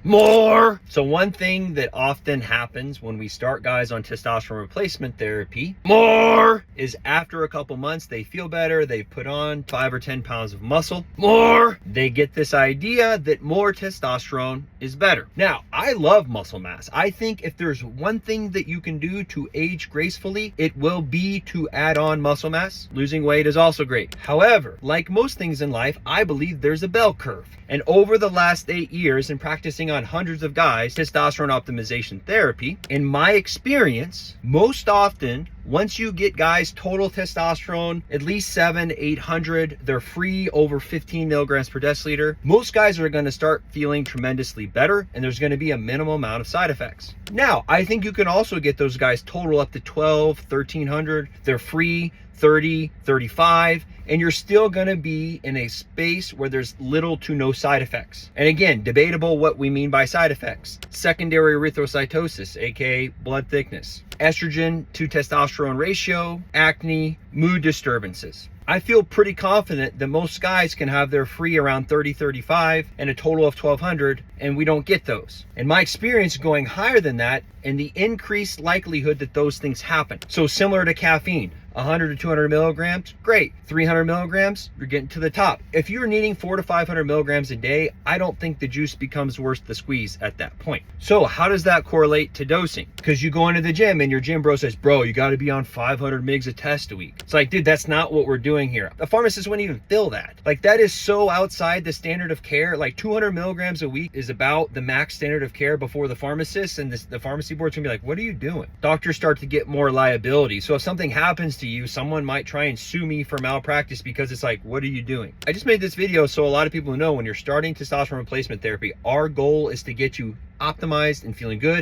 more. So one thing that often happens when we start guys on testosterone replacement therapy, more, is after a couple months, they feel better. They've put on 5 or 10 pounds of muscle, more. They get this idea that more testosterone is better. Now, I love muscle mass. I think if there's one thing that you can do to age gracefully, it will be to add on muscle mass. Losing weight is also great. However, like most things in life, I believe there's a bell curve. And over the last 8 years in practicing on hundreds of guys, testosterone optimization therapy, in my experience, most often, once you get guys total testosterone, at least 700-800, they're free over 15 milligrams per deciliter, most guys are gonna start feeling tremendously better, and there's gonna be a minimal amount of side effects. Now, I think you can also get those guys total up to 1,200-1,300, they're free 30-35, and you're still gonna be in a space where there's little to no side effects. And again, debatable what we mean by side effects. Secondary erythrocytosis, aka blood thickness, estrogen to testosterone ratio, acne, mood disturbances. I feel pretty confident that most guys can have their free around 30-35 and a total of 1,200, and we don't get those. In my experience, going higher than that and the increased likelihood that those things happen. So similar to caffeine, 100 to 200 milligrams, great. 300 milligrams, you're getting to the top. If you're needing 400 to 500 milligrams a day, I don't think the juice becomes worth the squeeze at that point. So how does that correlate to dosing? Because you go into the gym and your gym bro says, bro, you got to be on 500 mgs of test a week. It's like, dude, that's not what we're doing here. The pharmacist wouldn't even fill that. Like, that is so outside the standard of care. Like 200 milligrams a week is about the max standard of care before the pharmacist, and the pharmacy board's gonna be like, what are you doing? Doctors start to get more liability. So if something happens to you, someone might try and sue me for malpractice because it's like, what are you doing? I just made this video so a lot of people know when you're starting testosterone replacement therapy, our goal is to get you optimized and feeling good.